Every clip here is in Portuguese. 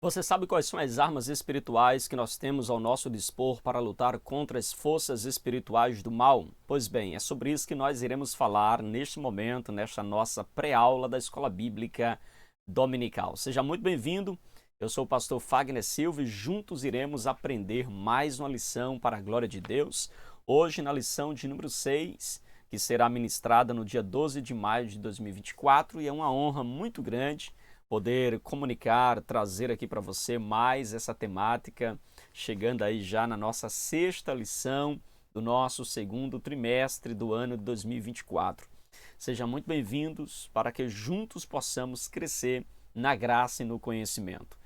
Você sabe quais são as armas espirituais que nós temos ao nosso dispor para lutar contra as forças espirituais do mal? Pois bem, é sobre isso que nós iremos falar neste momento, nesta nossa pré-aula da Escola Bíblica Dominical. Seja muito bem-vindo. Eu sou o pastor Fagner Silva e juntos iremos aprender mais uma lição para a glória de Deus. Hoje, na lição de número 6, que será ministrada no dia 12 de maio de 2024, e é uma honra muito grande poder comunicar, trazer aqui para você mais essa temática, chegando aí já na nossa sexta lição do nosso segundo trimestre do ano de 2024. Sejam muito bem-vindos para que juntos possamos crescer na graça e no conhecimento.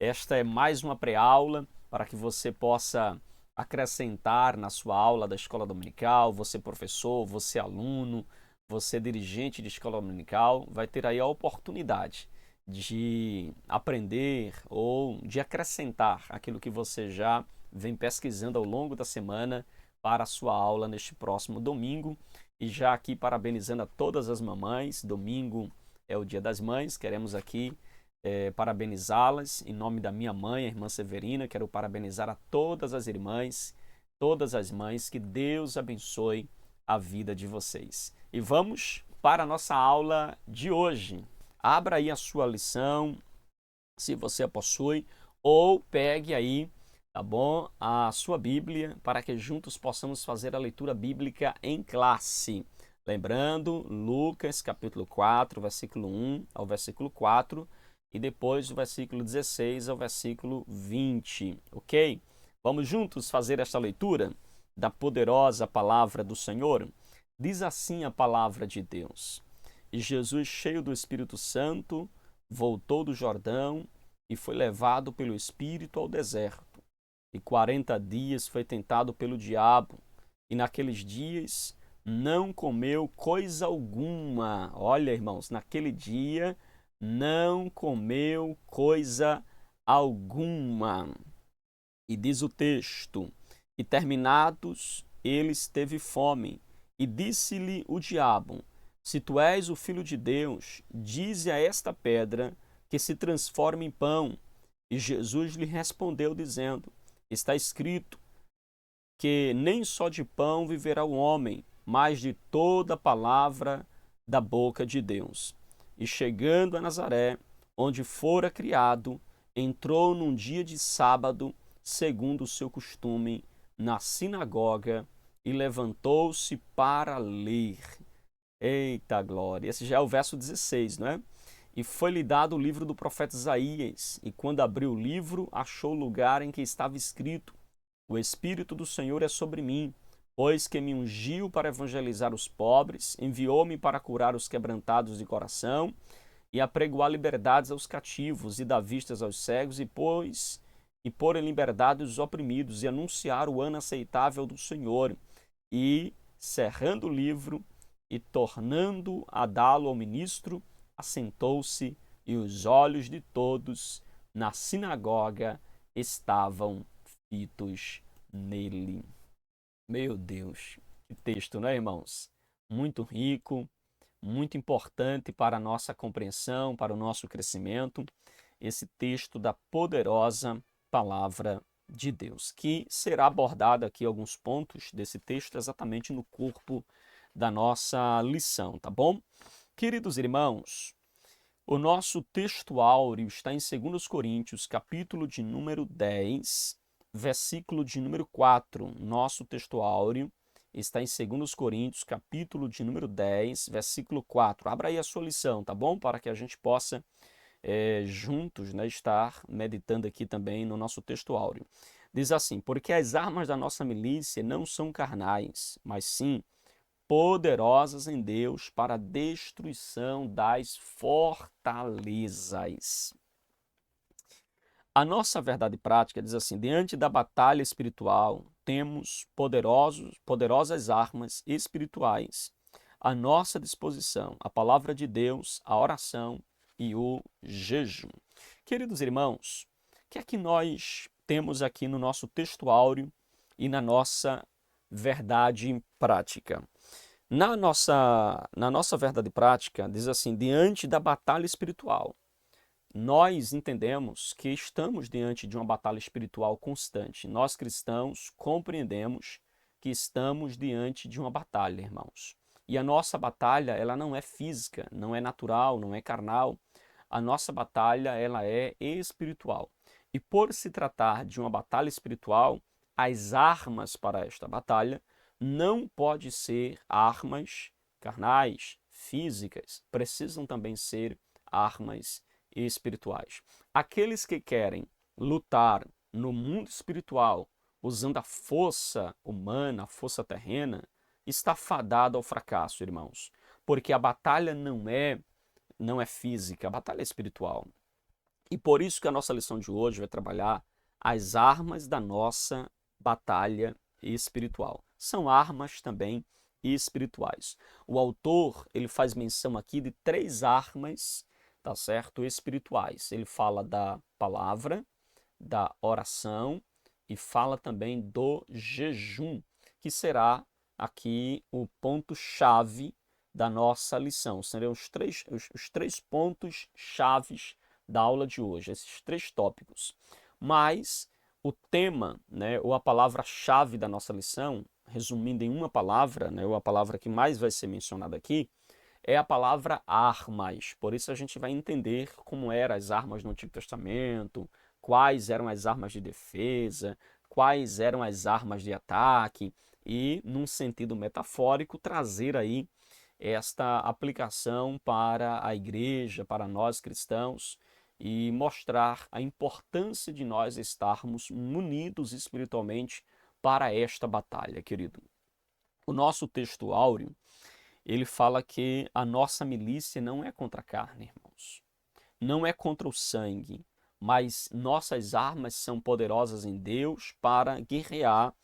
Esta é mais uma pré-aula para que você possa acrescentar na sua aula da escola dominical, você professor, você aluno, você dirigente de escola dominical, vai ter aí a oportunidade de aprender ou de acrescentar aquilo que você já vem pesquisando ao longo da semana para a sua aula neste próximo domingo. E já aqui parabenizando a todas as mamães, domingo é o Dia das Mães, queremos aqui parabenizá-las em nome da minha mãe, a irmã Severina. Quero parabenizar a todas as irmãs, todas as mães, que Deus abençoe a vida de vocês. E vamos para a nossa aula de hoje. Abra aí a sua lição, se você a possui, ou pegue aí, tá bom, a sua Bíblia, para que juntos possamos fazer a leitura bíblica em classe. Lembrando, Lucas capítulo 4, versículo 1 ao versículo 4, e depois o versículo 16 ao versículo 20, ok? Vamos juntos fazer esta leitura da poderosa palavra do Senhor? Diz assim a palavra de Deus: E Jesus, cheio do Espírito Santo, voltou do Jordão e foi levado pelo Espírito ao deserto. E 40 dias foi tentado pelo diabo, e naqueles dias não comeu coisa alguma. Olha, irmãos, naquele dia não comeu coisa alguma. E diz o texto: E terminados eles teve fome, e disse-lhe o diabo: Se tu és o Filho de Deus, dize a esta pedra que se transforme em pão. E Jesus lhe respondeu dizendo: Está escrito que nem só de pão viverá o homem, mas de toda palavra da boca de Deus. E chegando a Nazaré, onde fora criado, entrou num dia de sábado, segundo o seu costume, na sinagoga, e levantou-se para ler. Eita glória! Esse já é o verso 16, não é? E foi-lhe dado o livro do profeta Isaías, e quando abriu o livro, achou o lugar em que estava escrito: O Espírito do Senhor é sobre mim, pois que me ungiu para evangelizar os pobres, enviou-me para curar os quebrantados de coração, e apregoar liberdades aos cativos, e dar vistas aos cegos, e pôr em liberdade os oprimidos, e anunciar o ano aceitável do Senhor. E, cerrando o livro, e tornando a dá-lo ao ministro, assentou-se, e os olhos de todos na sinagoga estavam fitos nele. Meu Deus, que texto, não é, irmãos? Muito rico, muito importante para a nossa compreensão, para o nosso crescimento, esse texto da poderosa palavra de Deus, que será abordado aqui alguns pontos desse texto exatamente no corpo da nossa lição, tá bom? Queridos irmãos, o nosso texto áureo está em 2 Coríntios, capítulo de número 10, versículo de número 4. Nosso texto áureo está em 2 Coríntios, capítulo de número 10, versículo 4. Abra aí a sua lição, tá bom? Para que a gente possa juntos, né, estar meditando aqui também no nosso texto áureo. Diz assim: Porque as armas da nossa milícia não são carnais, mas sim poderosas em Deus para a destruição das fortalezas. A nossa verdade prática diz assim: diante da batalha espiritual, temos poderosas armas espirituais à nossa disposição: a palavra de Deus, a oração e o jejum. Queridos irmãos, o que é que nós temos aqui no nosso texto áureo e na nossa verdade prática? Na nossa verdade prática, diz assim: diante da batalha espiritual. nós entendemos que estamos diante de uma batalha espiritual constante. Nós cristãos compreendemos que estamos diante de uma batalha, irmãos. E a nossa batalha, ela não é física, não é natural, não é carnal. A nossa batalha, ela é espiritual. E por se tratar de uma batalha espiritual, as armas para esta batalha não podem ser armas carnais, físicas, precisam também ser armas espirituais. Aqueles que querem lutar no mundo espiritual usando a força humana, a força terrena, está fadado ao fracasso, irmãos. Porque a batalha não é física, a batalha é espiritual. E por isso que a nossa lição de hoje vai trabalhar as armas da nossa batalha espiritual. São armas também espirituais. O autor, ele faz menção aqui de 3 armas, tá certo? Espirituais. Ele fala da palavra, da oração e fala também do jejum, que será aqui o ponto-chave da nossa lição. Serão os três pontos chaves da aula de hoje, esses 3 tópicos. Mas o tema, né, ou a palavra-chave da nossa lição, resumindo em uma palavra, né, ou a palavra que mais vai ser mencionada aqui, é a palavra armas. Por isso a gente vai entender como eram as armas no Antigo Testamento, quais eram as armas de defesa, quais eram as armas de ataque e, num sentido metafórico, trazer aí esta aplicação para a igreja, para nós cristãos e mostrar a importância de nós estarmos munidos espiritualmente para esta batalha, querido. O nosso texto áureo, ele fala que a nossa milícia não é contra a carne, irmãos. Não é contra o sangue, mas nossas armas são poderosas em Deus para guerrear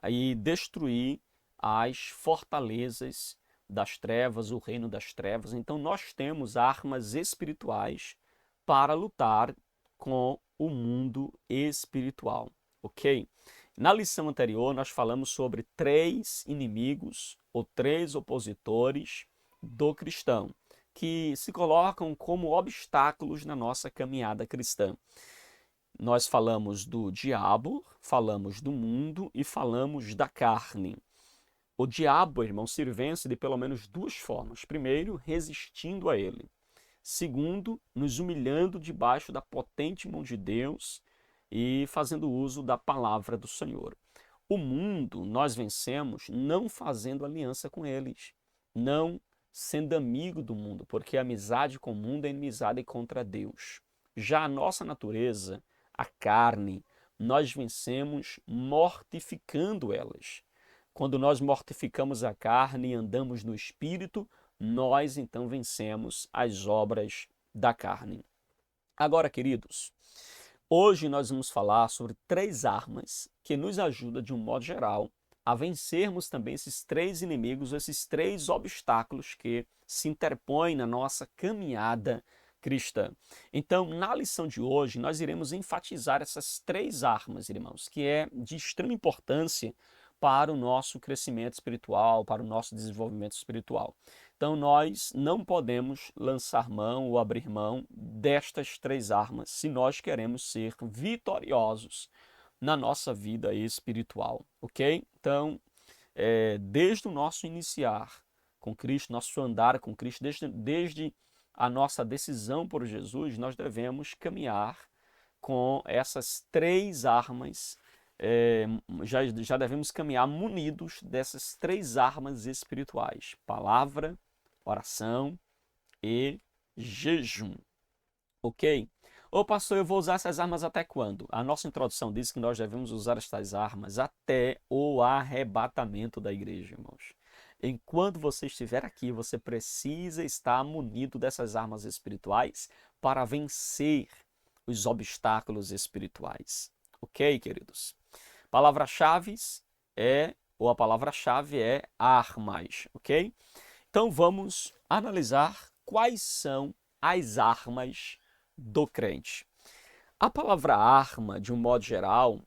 e destruir as fortalezas das trevas, o reino das trevas. Então nós temos armas espirituais para lutar com o mundo espiritual, ok? Na lição anterior nós falamos sobre 3 inimigos ou 3 opositores do cristão, que se colocam como obstáculos na nossa caminhada cristã. Nós falamos do diabo, falamos do mundo e falamos da carne. O diabo, irmão, se vence de pelo menos 2 formas. Primeiro, resistindo a ele. Segundo, nos humilhando debaixo da potente mão de Deus e fazendo uso da palavra do Senhor. O mundo nós vencemos não fazendo aliança com eles, não sendo amigo do mundo, porque a amizade com o mundo é inimizade contra Deus. Já a nossa natureza, a carne, nós vencemos mortificando elas. Quando nós mortificamos a carne e andamos no Espírito, nós então vencemos as obras da carne. Agora, queridos, hoje nós vamos falar sobre 3 armas que nos ajudam, de um modo geral, a vencermos também esses 3 inimigos, esses 3 obstáculos que se interpõem na nossa caminhada cristã. Então, na lição de hoje, nós iremos enfatizar essas 3 armas, irmãos, que é de extrema importância para o nosso crescimento espiritual, para o nosso desenvolvimento espiritual. Então, nós não podemos lançar mão ou abrir mão destas 3 armas se nós queremos ser vitoriosos na nossa vida espiritual, ok? Então, desde o nosso iniciar com Cristo, nosso andar com Cristo, desde a nossa decisão por Jesus, nós devemos caminhar com essas 3 armas, já devemos caminhar munidos dessas 3 armas espirituais: palavra, oração e jejum, ok? Ô pastor, eu vou usar essas armas até quando? A nossa introdução diz que nós devemos usar estas armas até o arrebatamento da igreja, irmãos. Enquanto você estiver aqui, você precisa estar munido dessas armas espirituais para vencer os obstáculos espirituais. Ok, queridos? Palavra-chave a palavra-chave é armas, ok? Então vamos analisar quais são as armas do crente. A palavra arma, de um modo geral,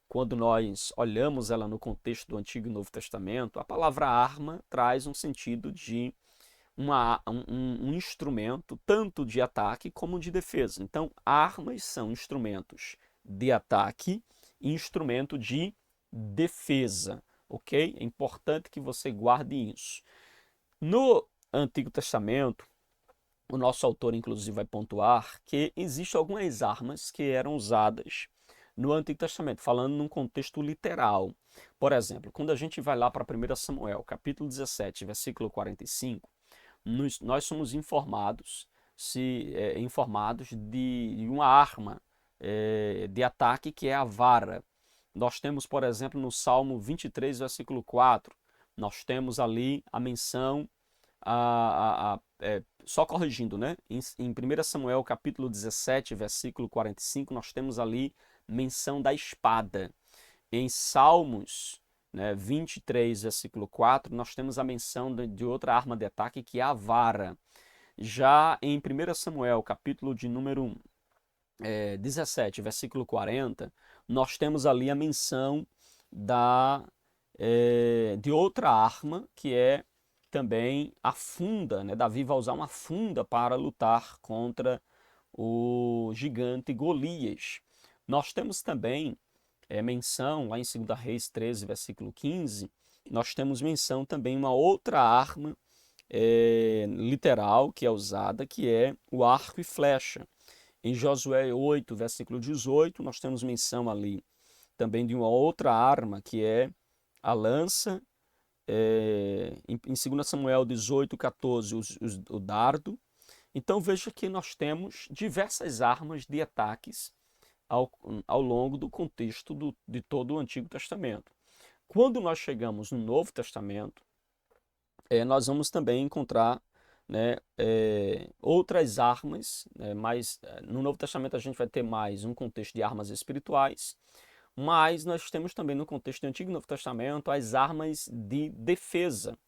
quando nós olhamos ela no contexto do Antigo e Novo Testamento, a palavra arma traz um sentido de um instrumento tanto de ataque como de defesa. Então, armas são instrumentos de ataque e instrumento de defesa, ok? É importante que você guarde isso. No Antigo Testamento, o nosso autor, inclusive, vai pontuar que existem algumas armas que eram usadas no Antigo Testamento, falando num contexto literal. Por exemplo, quando a gente vai lá para 1 Samuel, capítulo 17, versículo 45, nós somos informados de uma arma de ataque que é a vara. Nós temos, por exemplo, no Salmo 23, versículo 4, nós temos ali a menção, só corrigindo, né? Em 1 Samuel, capítulo 17, versículo 45, nós temos ali menção da espada. Em Salmos, né, 23, versículo 4, nós temos a menção de outra arma de ataque, que é a vara. Já em 1 Samuel, capítulo de número 17, versículo 40, nós temos ali a menção de outra arma, que é também a funda, né? Davi vai usar uma funda para lutar contra o gigante Golias. Nós temos também menção, lá em 2 Reis 13, versículo 15, nós temos menção também uma outra arma literal que é usada, que é o arco e flecha. Em Josué 8, versículo 18, nós temos menção ali também de uma outra arma, que é a lança. Em 2 Samuel 18, 14, o dardo. Então veja que nós temos diversas armas de ataques ao longo do contexto de todo o Antigo Testamento. Quando nós chegamos no Novo Testamento, nós vamos também encontrar, né, outras armas, né, mas no Novo Testamento a gente vai ter mais um contexto de armas espirituais, mas nós temos também no contexto do Antigo e Novo Testamento as armas de defesa.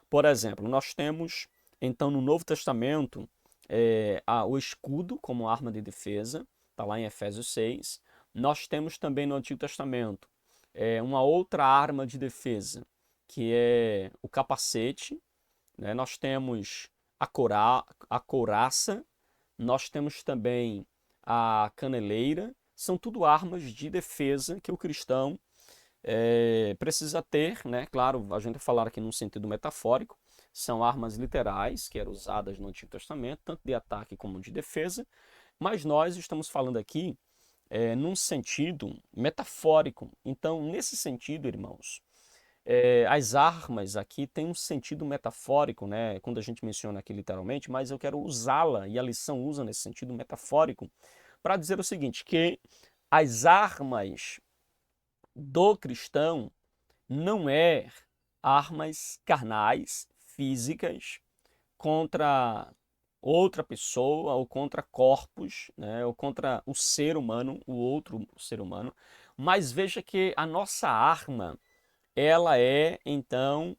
Por exemplo, nós temos então no Novo Testamento o escudo como arma de defesa, está lá em Efésios 6. Nós temos também no Antigo Testamento uma outra arma de defesa, que é o capacete, né? Nós temos a couraça, nós temos também a caneleira, são tudo armas de defesa que o cristão precisa ter, né? Claro, a gente vai falar aqui num sentido metafórico, são armas literais que eram usadas no Antigo Testamento, tanto de ataque como de defesa, mas nós estamos falando aqui num sentido metafórico. Então, nesse sentido, irmãos, as armas aqui têm um sentido metafórico, né? Quando a gente menciona aqui literalmente, mas eu quero usá-la, e a lição usa nesse sentido metafórico, para dizer o seguinte, que as armas do cristão não é armas carnais, físicas, contra outra pessoa ou contra corpos, né? Ou contra o ser humano, o outro ser humano, mas veja que a nossa arma, ela é, então,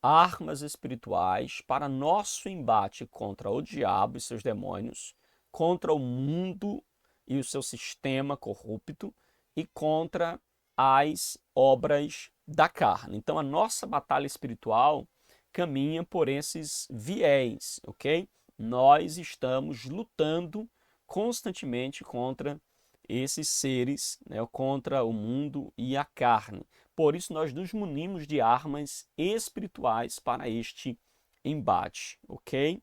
armas espirituais para nosso embate contra o diabo e seus demônios, contra o mundo e o seu sistema corrupto e contra as obras da carne. Então, a nossa batalha espiritual caminha por esses viés, ok? Nós estamos lutando constantemente contra esses seres, né, contra o mundo e a carne. Por isso, nós nos munimos de armas espirituais para este embate, ok?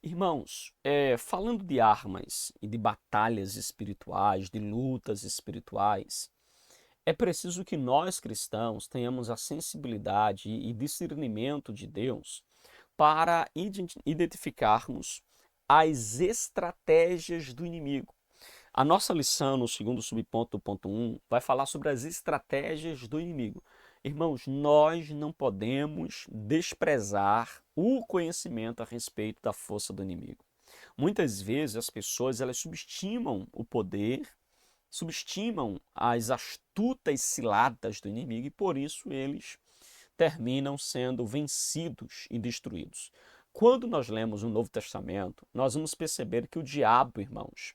Irmãos, falando de armas e de batalhas espirituais, de lutas espirituais, é preciso que nós cristãos tenhamos a sensibilidade e discernimento de Deus para identificarmos as estratégias do inimigo. A nossa lição, no segundo subponto do ponto 1, vai falar sobre as estratégias do inimigo. Irmãos, nós não podemos desprezar o conhecimento a respeito da força do inimigo. Muitas vezes as pessoas elas subestimam o poder, subestimam as astutas ciladas do inimigo e por isso eles terminam sendo vencidos e destruídos. Quando nós lemos o Novo Testamento, nós vamos perceber que o diabo, irmãos,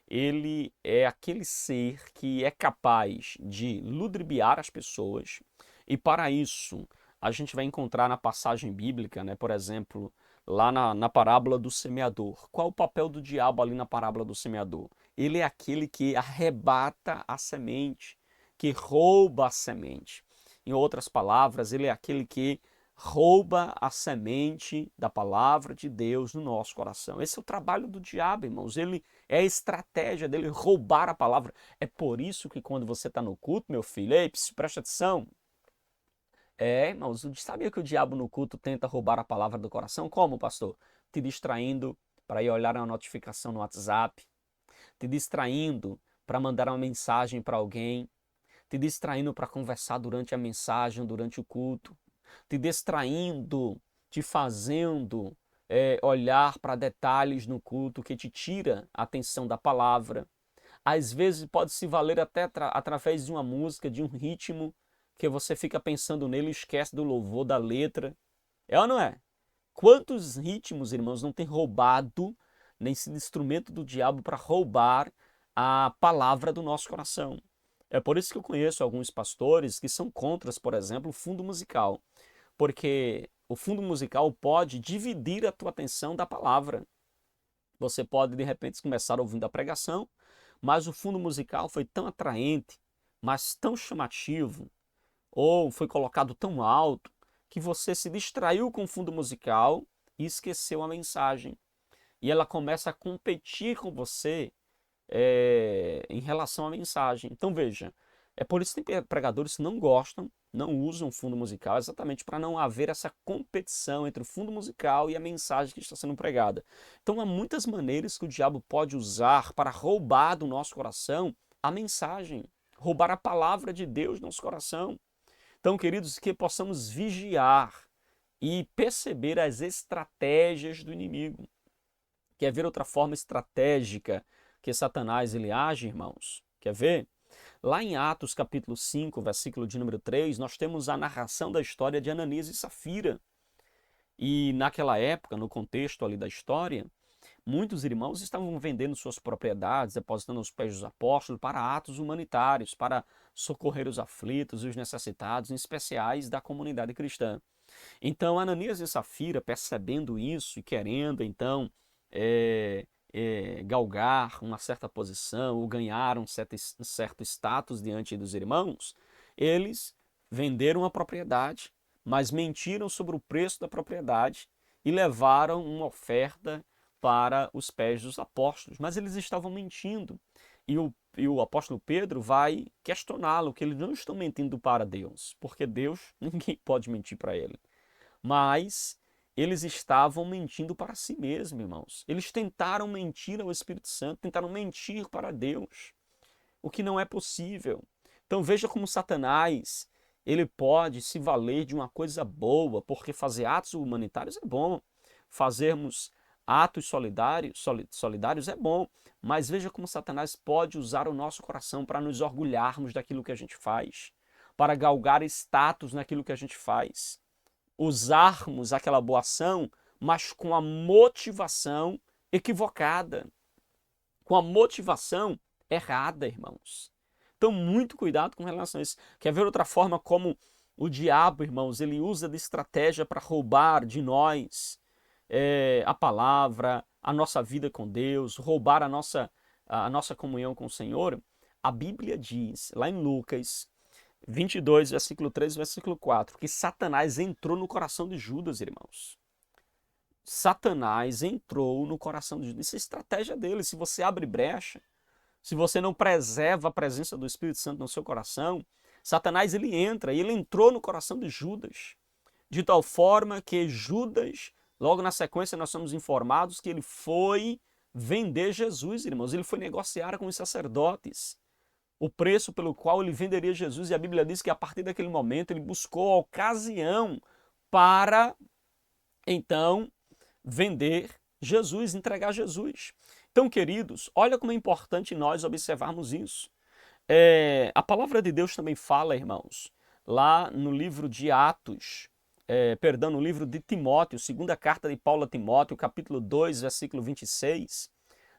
ele é aquele ser que é capaz de ludibriar as pessoas e para isso a gente vai encontrar na passagem bíblica, né, por exemplo, lá na parábola do semeador. Qual o papel do diabo ali na parábola do semeador? Ele é aquele que arrebata a semente, que rouba a semente. Em outras palavras, ele é aquele que rouba a semente da palavra de Deus no nosso coração. Esse é o trabalho do diabo, irmãos. Ele é a estratégia dele roubar a palavra. É por isso que quando você está no culto, meu filho, ei, presta atenção. Irmãos, sabia que o diabo no culto tenta roubar a palavra do coração? Como, pastor? Te distraindo para ir olhar uma notificação no WhatsApp, te distraindo para mandar uma mensagem para alguém, te distraindo para conversar durante a mensagem, durante o culto, te distraindo, te fazendo olhar para detalhes no culto que te tira a atenção da palavra. Às vezes pode se valer até através de uma música, de um ritmo, que você fica pensando nele e esquece do louvor, da letra. É ou não é? Quantos ritmos, irmãos, não tem roubado nesse instrumento do diabo para roubar a palavra do nosso coração? É por isso que eu conheço alguns pastores que são contra, por exemplo, o fundo musical. Porque o fundo musical pode dividir a tua atenção da palavra. Você pode, de repente, começar ouvindo a pregação, mas o fundo musical foi tão atraente, mas tão chamativo, ou foi colocado tão alto, que você se distraiu com o fundo musical e esqueceu a mensagem. E ela começa a competir com você em relação à mensagem. Então veja, é por isso que tem pregadores que não gostam, não usam fundo musical, exatamente para não haver essa competição entre o fundo musical e a mensagem que está sendo pregada. Então há muitas maneiras que o diabo pode usar para roubar do nosso coração a mensagem, roubar a palavra de Deus no nosso coração. Então, queridos, que possamos vigiar e perceber as estratégias do inimigo. Quer ver outra forma estratégica que Satanás ele age, irmãos? Quer ver? Lá em Atos capítulo 5, versículo de número 3, nós temos a narração da história de Ananias e Safira. E naquela época, no contexto ali da história, muitos irmãos estavam vendendo suas propriedades, depositando aos pés dos apóstolos para atos humanitários, para socorrer os aflitos e os necessitados, em especiais da comunidade cristã. Então, Ananias e Safira, percebendo isso e querendo, então, galgar uma certa posição ou ganhar um certo status diante dos irmãos, eles venderam a propriedade, mas mentiram sobre o preço da propriedade e levaram uma oferta para os pés dos apóstolos. Mas eles estavam mentindo. E o apóstolo Pedro vai questioná-lo, que eles não estão mentindo para Deus, porque Deus, ninguém pode mentir para ele. Mas eles estavam mentindo para si mesmos, irmãos. Eles tentaram mentir ao Espírito Santo, tentaram mentir para Deus, o que não é possível. Então veja como Satanás, ele pode se valer de uma coisa boa, porque fazer atos humanitários é bom, fazermos atos solidários é bom, mas veja como Satanás pode usar o nosso coração para nos orgulharmos daquilo que a gente faz, para galgar status naquilo que a gente faz. Usarmos aquela boa ação, mas com a motivação equivocada, com a motivação errada, irmãos. Então, muito cuidado com relação a isso. Quer ver outra forma como o diabo, irmãos, ele usa de estratégia para roubar de nós a palavra, a nossa vida com Deus, roubar a nossa comunhão com o Senhor? A Bíblia diz, lá em Lucas 22, versículo 3 e versículo 4, que Satanás entrou no coração de Judas, irmãos. Satanás entrou no coração de Judas. Isso é a estratégia dele. Se você abre brecha, se você não preserva a presença do Espírito Santo no seu coração, Satanás ele entra, e ele entrou no coração de Judas, de tal forma que Judas, logo na sequência nós somos informados que ele foi vender Jesus, irmãos. Ele foi negociar com os sacerdotes o preço pelo qual ele venderia Jesus, e a Bíblia diz que a partir daquele momento ele buscou a ocasião para, então, vender Jesus, entregar Jesus. Então, queridos, olha como é importante nós observarmos isso. A palavra de Deus também fala, irmãos, lá no livro de Atos, no livro de Timóteo, segunda carta de Paulo a Timóteo, capítulo 2, versículo 26,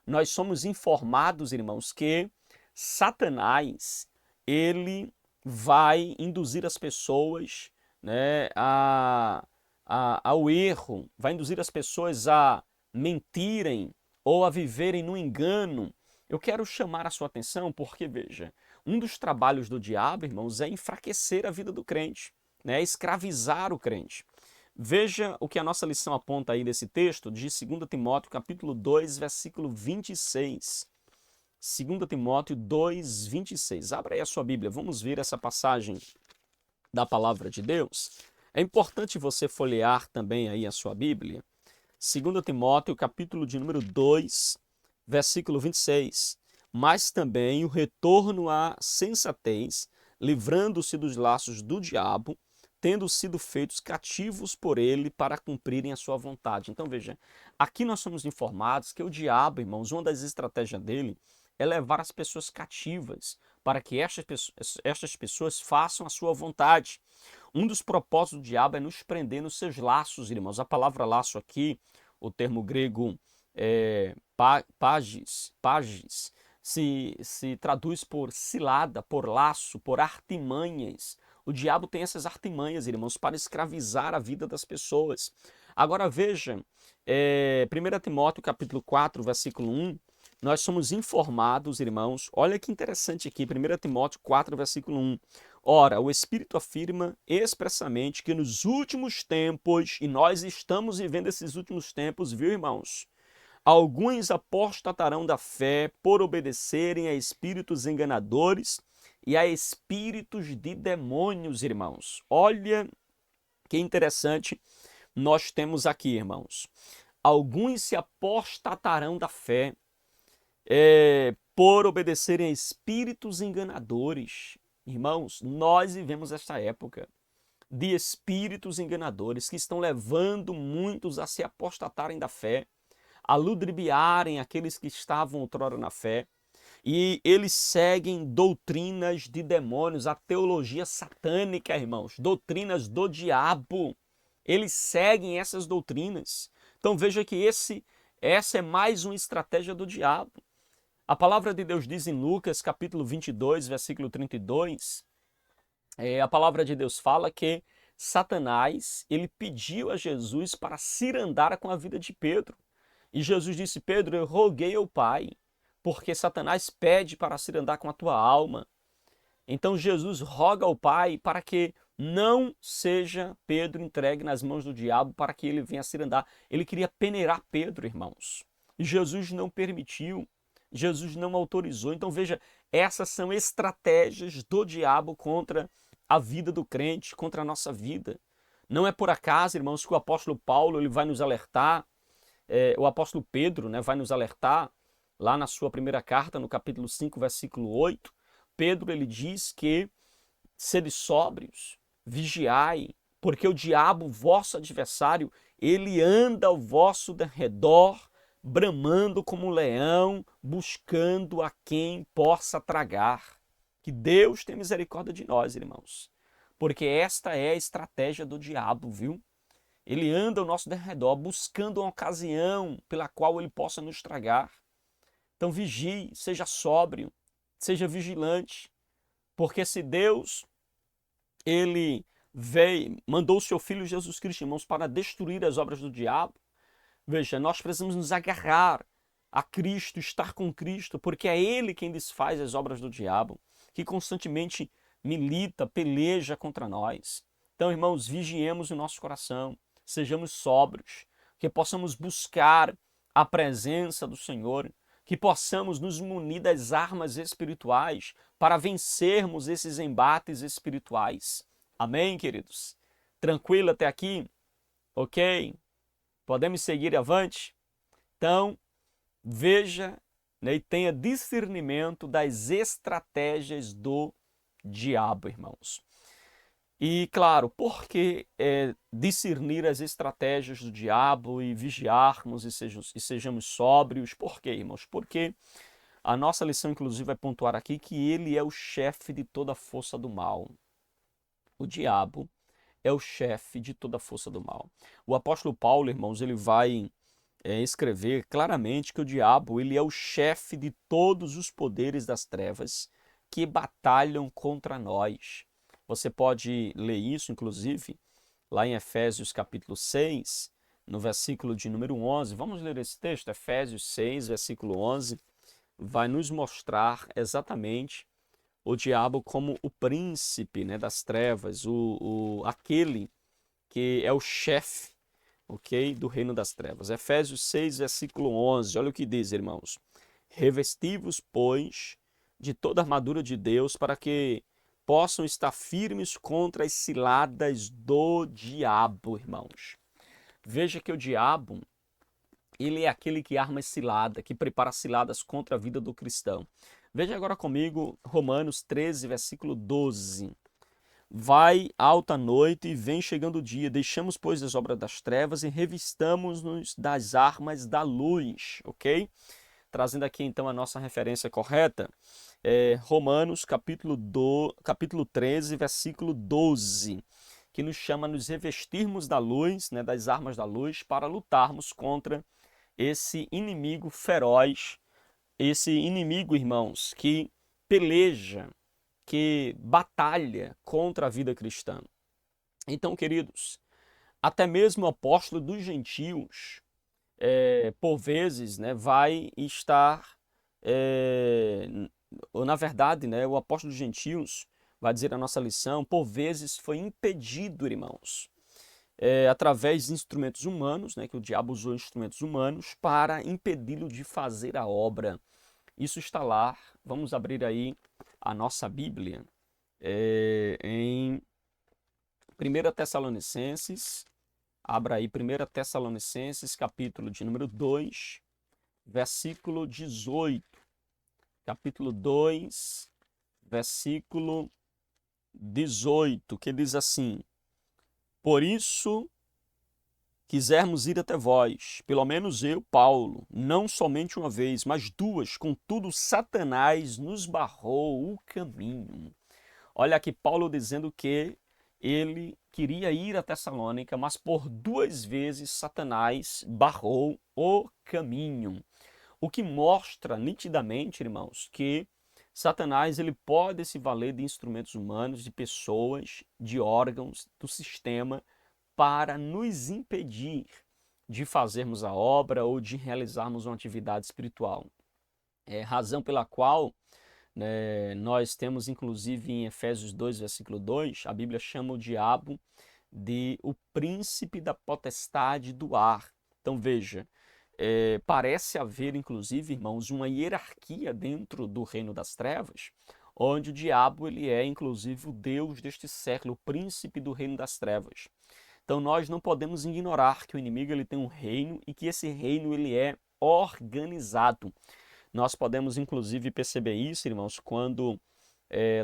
nós somos informados, irmãos, que Satanás, ele vai induzir as pessoas né, ao erro, vai induzir as pessoas a mentirem ou a viverem no engano. Eu quero chamar a sua atenção porque, veja, um dos trabalhos do diabo, irmãos, é enfraquecer a vida do crente, né, é escravizar o crente. Veja o que a nossa lição aponta aí nesse texto de 2 Timóteo, capítulo 2, versículo 26. 2 Timóteo 2, 26. Abra aí a sua Bíblia, vamos ver essa passagem da palavra de Deus. É importante você folhear também aí a sua Bíblia. 2 Timóteo, capítulo de número 2, versículo 26. Mas também o retorno à sensatez, livrando-se dos laços do diabo, tendo sido feitos cativos por ele para cumprirem a sua vontade. Então veja, aqui nós somos informados que o diabo, irmãos, uma das estratégias dele é levar as pessoas cativas para que estas pessoas façam a sua vontade. Um dos propósitos do diabo é nos prender nos seus laços, irmãos. A palavra laço aqui, o termo grego pages, se traduz por cilada, por laço, por artimanhas. O diabo tem essas artimanhas, irmãos, para escravizar a vida das pessoas. Agora veja, 1 Timóteo capítulo 4, versículo 1, nós somos informados, irmãos, olha que interessante aqui, 1 Timóteo 4, versículo 1. Ora, o Espírito afirma expressamente que nos últimos tempos, e nós estamos vivendo esses últimos tempos, viu, irmãos? Alguns apostatarão da fé por obedecerem a espíritos enganadores e a espíritos de demônios, irmãos. Olha que interessante nós temos aqui, irmãos. Alguns se apostatarão da fé por obedecerem a espíritos enganadores. Irmãos, nós vivemos esta época de espíritos enganadores que estão levando muitos a se apostatarem da fé, a ludibriarem aqueles que estavam outrora na fé, e eles seguem doutrinas de demônios, a teologia satânica, irmãos, doutrinas do diabo. Eles seguem essas doutrinas. Então veja que essa é mais uma estratégia do diabo. A palavra de Deus diz em Lucas, capítulo 22, versículo 32, a palavra de Deus fala que Satanás, ele pediu a Jesus para cirandar com a vida de Pedro. E Jesus disse, Pedro, eu roguei ao Pai, porque Satanás pede para cirandar com a tua alma. Então Jesus roga ao Pai para que não seja Pedro entregue nas mãos do diabo para que ele venha cirandar. Ele queria peneirar Pedro, irmãos. E Jesus não permitiu. Jesus não autorizou. Então veja, essas são estratégias do diabo contra a vida do crente, contra a nossa vida. Não é por acaso, irmãos, que o apóstolo Paulo ele vai nos alertar, o apóstolo Pedro, né, vai nos alertar lá na sua primeira carta, no capítulo 5, versículo 8. Pedro ele diz que sede sóbrios, vigiai, porque o diabo, vosso adversário, ele anda ao vosso redor, bramando como um leão, buscando a quem possa tragar. Que Deus tenha misericórdia de nós, irmãos. Porque esta é a estratégia do diabo, viu? Ele anda ao nosso redor, buscando uma ocasião pela qual ele possa nos tragar. Então vigie, seja sóbrio, seja vigilante. Porque se Deus, ele mandou o seu Filho Jesus Cristo, irmãos, para destruir as obras do diabo, veja, nós precisamos nos agarrar a Cristo, estar com Cristo, porque é Ele quem desfaz as obras do diabo, que constantemente milita, peleja contra nós. Então, irmãos, vigiemos o nosso coração, sejamos sóbrios, que possamos buscar a presença do Senhor, que possamos nos munir das armas espirituais para vencermos esses embates espirituais. Amém, queridos? Tranquilo até aqui? Ok? Podemos seguir avante? Então, veja, né, e tenha discernimento das estratégias do diabo, irmãos. E, claro, por que discernir as estratégias do diabo e vigiarmos e sejamos sóbrios? Por quê, irmãos? Porque a nossa lição, inclusive, vai pontuar aqui que ele é o chefe de toda a força do mal. O diabo é o chefe de toda a força do mal. O apóstolo Paulo, irmãos, ele vai escrever claramente que o diabo ele é o chefe de todos os poderes das trevas que batalham contra nós. Você pode ler isso, inclusive, lá em Efésios capítulo 6, no versículo de número 11. Vamos ler esse texto, Efésios 6, versículo 11, vai nos mostrar exatamente o diabo como o príncipe, né, das trevas, aquele que é o chefe, ok, do reino das trevas. Efésios 6, versículo 11, olha o que diz, irmãos. Revesti-vos, pois, de toda a armadura de Deus, para que possam estar firmes contra as ciladas do diabo, irmãos. Veja que o diabo, ele é aquele que arma cilada, que prepara ciladas contra a vida do cristão. Veja agora comigo Romanos 13, versículo 12. Vai alta noite e vem chegando o dia, deixamos, pois, as obras das trevas e revistamos-nos das armas da luz, ok? Trazendo aqui então a nossa referência correta, Romanos capítulo 13, versículo 12, que nos chama a nos revestirmos da luz, né, das armas da luz, para lutarmos contra esse inimigo feroz, esse inimigo, irmãos, que peleja, que batalha contra a vida cristã. Então, queridos, até mesmo o apóstolo dos gentios, por vezes, né, vai estar, ou na verdade, né, o apóstolo dos gentios, vai dizer a nossa lição, por vezes foi impedido, irmãos, através de instrumentos humanos, né, que o diabo usou instrumentos humanos para impedi-lo de fazer a obra. Isso está lá, vamos abrir aí a nossa Bíblia, em 1 Tessalonicenses, abra aí 1 Tessalonicenses, capítulo de número 2, versículo 18. Capítulo 2, versículo 18, que diz assim: Por isso quisermos ir até vós, pelo menos eu, Paulo, não somente uma vez, mas duas, contudo Satanás nos barrou o caminho. Olha aqui Paulo dizendo que ele queria ir a Tessalônica, mas por duas vezes Satanás barrou o caminho. O que mostra nitidamente, irmãos, que Satanás ele pode se valer de instrumentos humanos, de pessoas, de órgãos, do sistema, para nos impedir de fazermos a obra ou de realizarmos uma atividade espiritual. Razão pela qual, né, nós temos, inclusive, em Efésios 2, versículo 2, a Bíblia chama o diabo de o príncipe da potestade do ar. Então, veja, parece haver, inclusive, irmãos, uma hierarquia dentro do reino das trevas, onde o diabo ele é, inclusive, o Deus deste século, o príncipe do reino das trevas. Então, nós não podemos ignorar que o inimigo ele tem um reino e que esse reino ele é organizado. Nós podemos, inclusive, perceber isso, irmãos, quando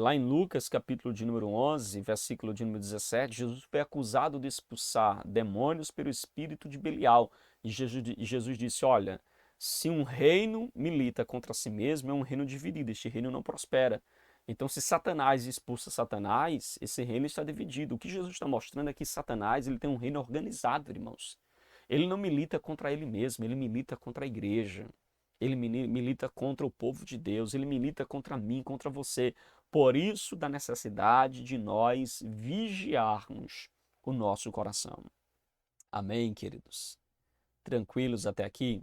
lá em Lucas, capítulo de número 11, versículo de número 17, Jesus foi acusado de expulsar demônios pelo espírito de Belial. E Jesus disse, olha, se um reino milita contra si mesmo, é um reino dividido, este reino não prospera. Então, se Satanás expulsa Satanás, esse reino está dividido. O que Jesus está mostrando é que Satanás ele tem um reino organizado, irmãos. Ele não milita contra ele mesmo, ele milita contra a igreja. Ele milita contra o povo de Deus, ele milita contra mim, contra você. Por isso, da necessidade de nós vigiarmos o nosso coração. Amém, queridos? Tranquilos até aqui?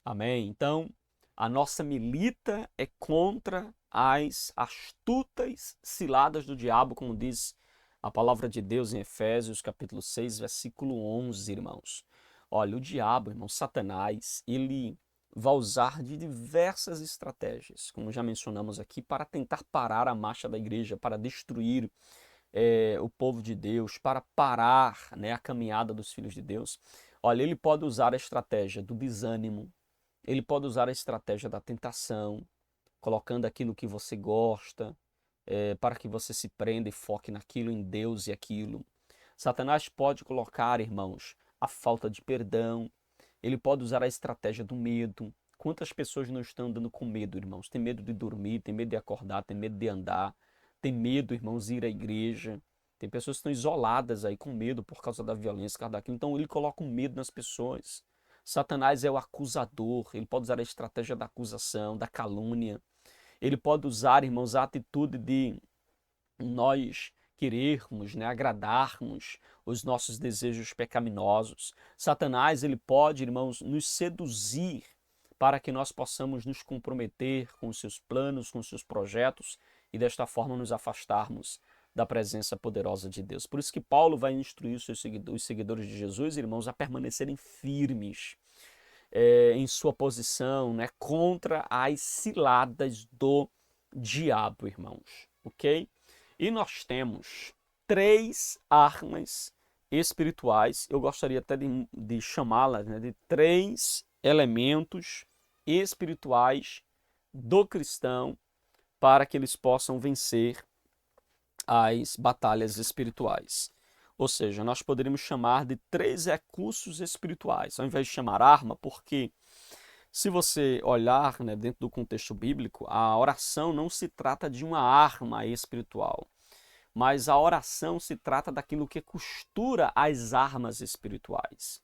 Amém? Então, a nossa milita é contra as astutas ciladas do diabo, como diz a palavra de Deus em Efésios, capítulo 6, versículo 11, irmãos. Olha, o diabo, irmão, Satanás, ele vai usar de diversas estratégias, como já mencionamos aqui, para tentar parar a marcha da igreja, para destruir o povo de Deus, para parar, né, a caminhada dos filhos de Deus. Olha, ele pode usar a estratégia do desânimo, ele pode usar a estratégia da tentação, colocando aquilo que você gosta, para que você se prenda e foque naquilo, em Deus e aquilo. Satanás pode colocar, irmãos, a falta de perdão, ele pode usar a estratégia do medo. Quantas pessoas não estão andando com medo, irmãos? Tem medo de dormir, tem medo de acordar, tem medo de andar, tem medo, irmãos, de ir à igreja. Tem pessoas que estão isoladas aí com medo por causa da violência, por causa daquilo. Então ele coloca um medo nas pessoas. Satanás é o acusador, ele pode usar a estratégia da acusação, da calúnia. Ele pode usar, irmãos, a atitude de nós querermos, né, agradarmos os nossos desejos pecaminosos. Satanás, ele pode, irmãos, nos seduzir para que nós possamos nos comprometer com os seus planos, com os seus projetos e desta forma nos afastarmos da presença poderosa de Deus. Por isso que Paulo vai instruir os seguidores de Jesus, irmãos, a permanecerem firmes em sua posição, né, contra as ciladas do diabo, irmãos, ok? E nós temos 3 armas espirituais, eu gostaria até de chamá-las, né, de 3 elementos espirituais do cristão para que eles possam vencer as batalhas espirituais. Ou seja, nós poderíamos chamar de 3 recursos espirituais, ao invés de chamar arma, porque se você olhar, né, dentro do contexto bíblico, a oração não se trata de uma arma espiritual, mas a oração se trata daquilo que costura as armas espirituais.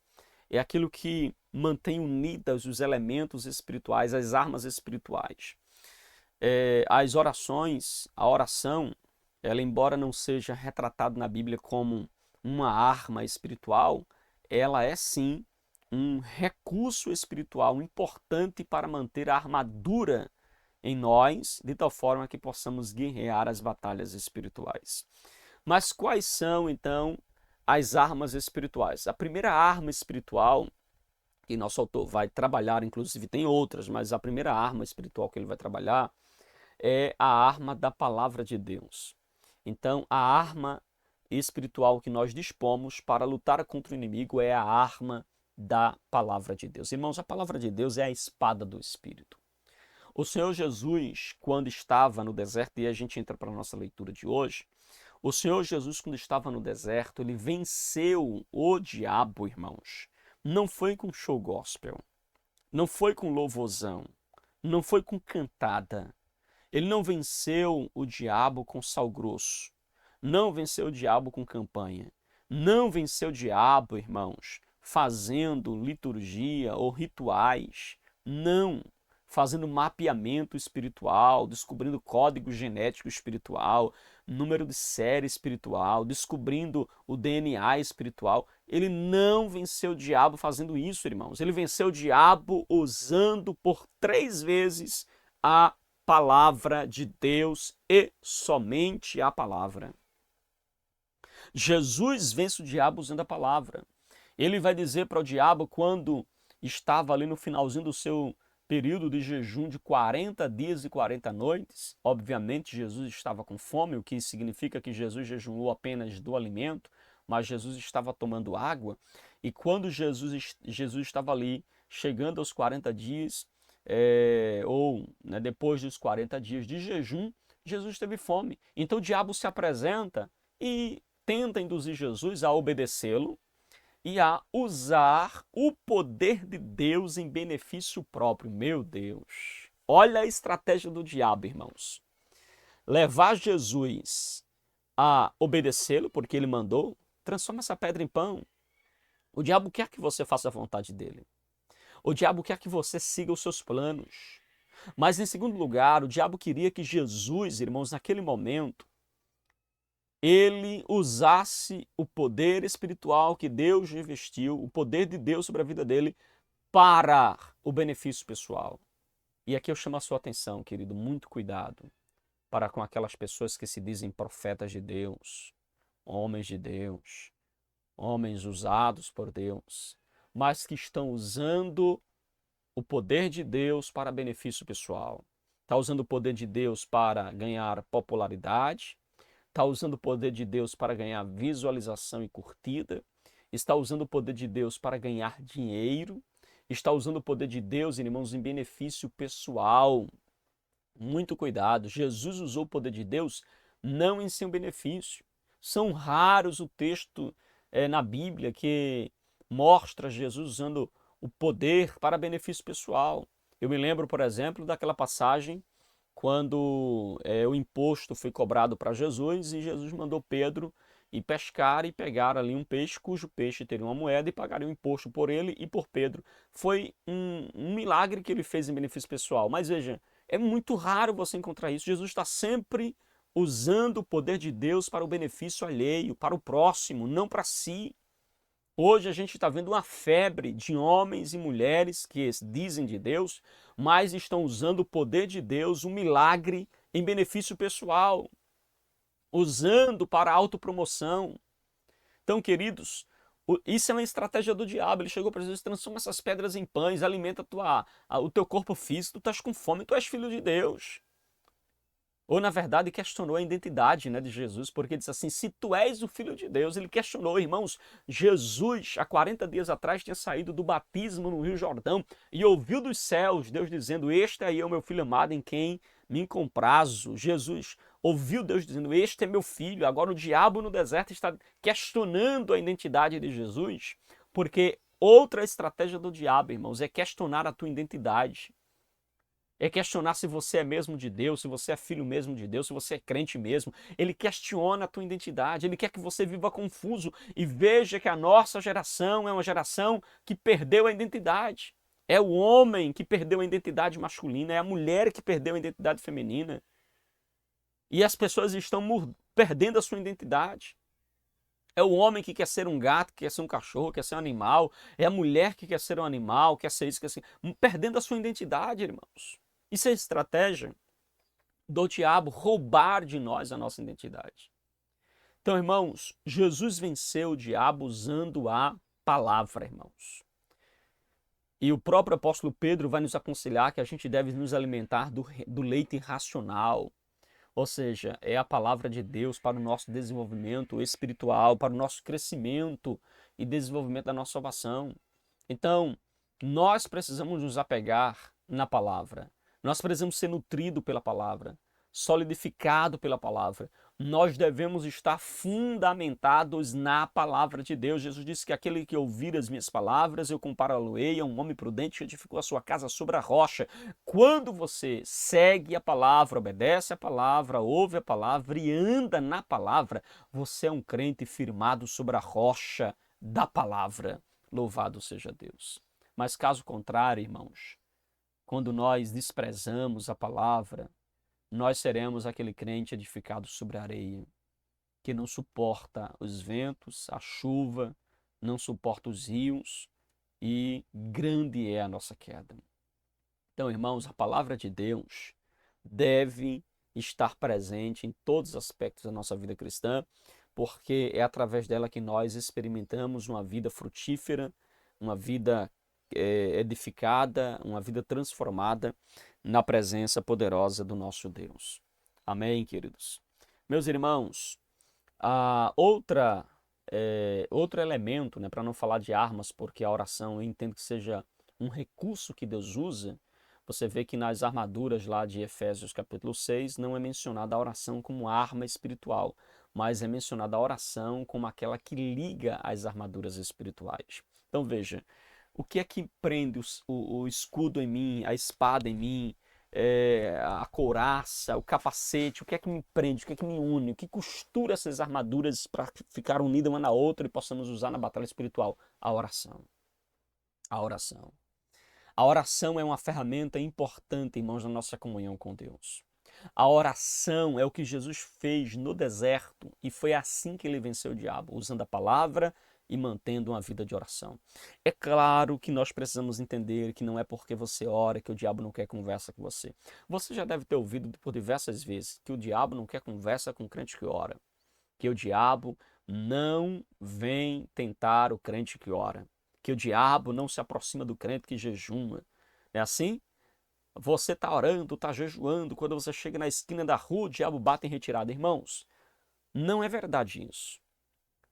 É aquilo que mantém unidas os elementos espirituais, as armas espirituais. As orações, a oração, ela, embora não seja retratada na Bíblia como uma arma espiritual, ela é sim um recurso espiritual importante para manter a armadura em nós, de tal forma que possamos guerrear as batalhas espirituais. Mas quais são, então, as armas espirituais? A primeira arma espiritual que nosso autor vai trabalhar, inclusive tem outras, mas a primeira arma espiritual que ele vai trabalhar é a arma da palavra de Deus. Então, a arma espiritual que nós dispomos para lutar contra o inimigo é a arma da palavra de Deus. Irmãos, a palavra de Deus é a espada do Espírito. O Senhor Jesus, quando estava no deserto, e a gente entra para a nossa leitura de hoje, o Senhor Jesus, quando estava no deserto, ele venceu o diabo, irmãos. Não foi com show gospel, não foi com louvorzão, não foi com cantada. Ele não venceu o diabo com sal grosso, não venceu o diabo com campanha, não venceu o diabo, irmãos, fazendo liturgia ou rituais, não, fazendo mapeamento espiritual, descobrindo código genético espiritual, número de série espiritual, descobrindo o DNA espiritual. Ele não venceu o diabo fazendo isso, irmãos. Ele venceu o diabo usando por 3 vezes a palavra de Deus e somente a palavra. Jesus vence o diabo usando a palavra. Ele vai dizer para o diabo, quando estava ali no finalzinho do seu período de jejum de 40 dias e 40 noites, obviamente Jesus estava com fome, o que significa que Jesus jejuou apenas do alimento, mas Jesus estava tomando água, e quando Jesus estava ali, chegando aos 40 dias, depois dos 40 dias de jejum, Jesus teve fome. Então o diabo se apresenta e tenta induzir Jesus a obedecê-lo e a usar o poder de Deus em benefício próprio. Meu Deus! Olha a estratégia do diabo, irmãos. Levar Jesus a obedecê-lo, porque ele mandou, transforma essa pedra em pão. O diabo quer que você faça a vontade dele. O diabo quer que você siga os seus planos. Mas, em segundo lugar, o diabo queria que Jesus, irmãos, naquele momento, ele usasse o poder espiritual que Deus investiu, o poder de Deus sobre a vida dele, para o benefício pessoal. E aqui eu chamo a sua atenção, querido, muito cuidado para com aquelas pessoas que se dizem profetas de Deus, homens usados por Deus, mas que estão usando o poder de Deus para benefício pessoal. Está usando o poder de Deus para ganhar popularidade, está usando o poder de Deus para ganhar visualização e curtida, está usando o poder de Deus para ganhar dinheiro, está usando o poder de Deus, irmãos, em benefício pessoal. Muito cuidado, Jesus usou o poder de Deus não em seu benefício. São raros o texto na Bíblia que mostra Jesus usando o poder para benefício pessoal. Eu me lembro, por exemplo, daquela passagem quando o imposto foi cobrado para Jesus e Jesus mandou Pedro ir pescar e pegar ali um peixe, cujo peixe teria uma moeda e pagaria o imposto por ele e por Pedro. Foi um milagre que ele fez em benefício pessoal. Mas veja, é muito raro você encontrar isso. Jesus está sempre usando o poder de Deus para o benefício alheio, para o próximo, não para si. Hoje a gente está vendo uma febre de homens e mulheres que dizem de Deus, mas estão usando o poder de Deus, um milagre, em benefício pessoal, usando para autopromoção. Então, queridos, isso é uma estratégia do diabo. Ele chegou para Jesus: transforma essas pedras em pães, alimenta o teu corpo físico, tu estás com fome, tu és filho de Deus. Ou, na verdade, questionou a identidade, né, de Jesus, porque disse assim: se tu és o Filho de Deus. Ele questionou, irmãos. Jesus, há 40 dias atrás, tinha saído do batismo no Rio Jordão e ouviu dos céus Deus dizendo: este aí é o meu filho amado em quem me comprazo. Jesus ouviu Deus dizendo: este é meu filho. Agora o diabo no deserto está questionando a identidade de Jesus, porque outra estratégia do diabo, irmãos, é questionar a tua identidade. É questionar se você é mesmo de Deus, se você é filho mesmo de Deus, se você é crente mesmo. Ele questiona a tua identidade, ele quer que você viva confuso e veja que a nossa geração é uma geração que perdeu a identidade. É o homem que perdeu a identidade masculina, é a mulher que perdeu a identidade feminina. E as pessoas estão perdendo a sua identidade. É o homem que quer ser um gato, que quer ser um cachorro, quer ser um animal. É a mulher que quer ser um animal, quer ser isso, quer ser... Perdendo a sua identidade, irmãos. Isso é estratégia do diabo roubar de nós a nossa identidade. Então, irmãos, Jesus venceu o diabo usando a palavra, irmãos. E o próprio apóstolo Pedro vai nos aconselhar que a gente deve nos alimentar do leite racional. Ou seja, é a palavra de Deus para o nosso desenvolvimento espiritual, para o nosso crescimento e desenvolvimento da nossa salvação. Então, nós precisamos nos apegar na palavra. Nós precisamos ser nutridos pela palavra, solidificado pela palavra. Nós devemos estar fundamentados na palavra de Deus. Jesus disse que aquele que ouvir as minhas palavras, eu comparo-lo-ei a um homem prudente que edificou a sua casa sobre a rocha. Quando você segue a palavra, obedece a palavra, ouve a palavra e anda na palavra, você é um crente firmado sobre a rocha da palavra. Louvado seja Deus. Mas caso contrário, irmãos, quando nós desprezamos a palavra, nós seremos aquele crente edificado sobre a areia, que não suporta os ventos, a chuva, não suporta os rios, e grande é a nossa queda. Então, irmãos, a palavra de Deus deve estar presente em todos os aspectos da nossa vida cristã, porque é através dela que nós experimentamos uma vida frutífera, uma vida edificada, uma vida transformada na presença poderosa do nosso Deus. Amém, queridos? Meus irmãos, outro elemento, né, para não falar de armas, porque a oração eu entendo que seja um recurso que Deus usa. Você vê que nas armaduras lá de Efésios capítulo 6 não é mencionada a oração como arma espiritual, mas é mencionada a oração como aquela que liga as armaduras espirituais. Então veja, o que é que prende o escudo em mim, a espada em mim, a couraça, o capacete? O que é que me prende, o que é que me une, o que costura essas armaduras para ficar unidas uma na outra e possamos usar na batalha espiritual? A oração. A oração. A oração é uma ferramenta importante, irmãos, na nossa comunhão com Deus. A oração é o que Jesus fez no deserto e foi assim que ele venceu o diabo, usando a palavra e mantendo uma vida de oração. É claro que nós precisamos entender que não é porque você ora que o diabo não quer conversa com você. Você já deve ter ouvido por diversas vezes que o diabo não quer conversa com o crente que ora, que o diabo não vem tentar o crente que ora, que o diabo não se aproxima do crente que jejuma. É assim? Você está orando, está jejuando, quando você chega na esquina da rua, o diabo bate em retirada. Irmãos, não é verdade isso.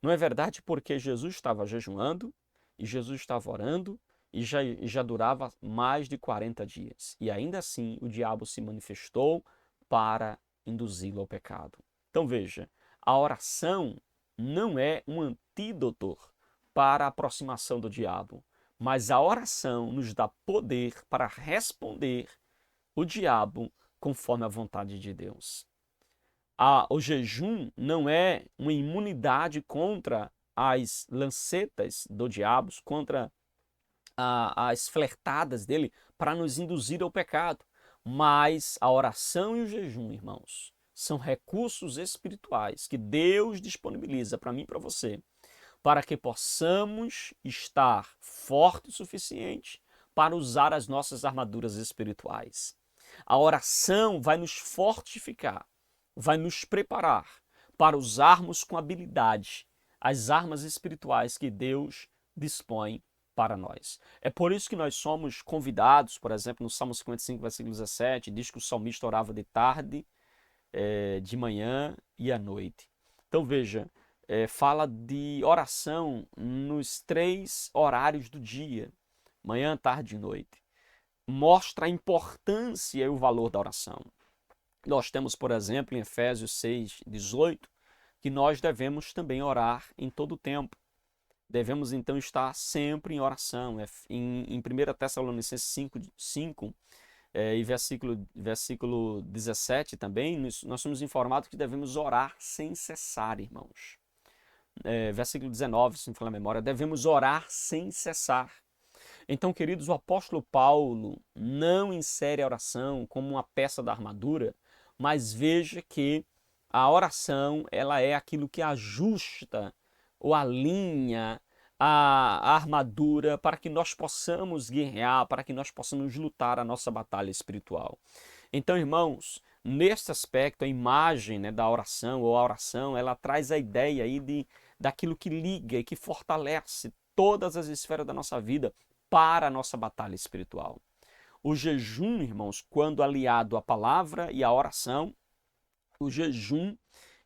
Não é verdade porque Jesus estava jejuando e Jesus estava orando e já durava mais de 40 dias. E ainda assim o diabo se manifestou para induzi-lo ao pecado. Então veja, a oração não é um antídoto para a aproximação do diabo, mas a oração nos dá poder para responder o diabo conforme a vontade de Deus. O jejum não é uma imunidade contra as lancetas do diabo, contra as flertadas dele para nos induzir ao pecado. Mas a oração e o jejum, irmãos, são recursos espirituais que Deus disponibiliza para mim e para você, para que possamos estar fortes o suficiente para usar as nossas armaduras espirituais. A oração vai nos fortificar, vai nos preparar para usarmos com habilidade as armas espirituais que Deus dispõe para nós. É por isso que nós somos convidados, por exemplo, no Salmo 55, versículo 17, diz que o salmista orava de tarde, de manhã e à noite. Então veja, fala de oração nos 3 horários do dia, manhã, tarde e noite. Mostra a importância e o valor da oração. Nós temos, por exemplo, em Efésios 6:18, que nós devemos também orar em todo o tempo. Devemos então estar sempre em oração. Em 1 Tessalonicenses 5, e versículo 17 também, nós somos informados que devemos orar sem cessar, irmãos. Versículo 19, se me falar a memória, devemos orar sem cessar. Então, queridos, o apóstolo Paulo não insere a oração como uma peça da armadura, mas veja que a oração ela é aquilo que ajusta ou alinha a armadura para que nós possamos guerrear, para que nós possamos lutar a nossa batalha espiritual. Então, irmãos, neste aspecto, a imagem, né, da oração ou a oração, ela traz a ideia aí daquilo que liga e que fortalece todas as esferas da nossa vida para a nossa batalha espiritual. O jejum, irmãos, quando aliado à palavra e à oração, o jejum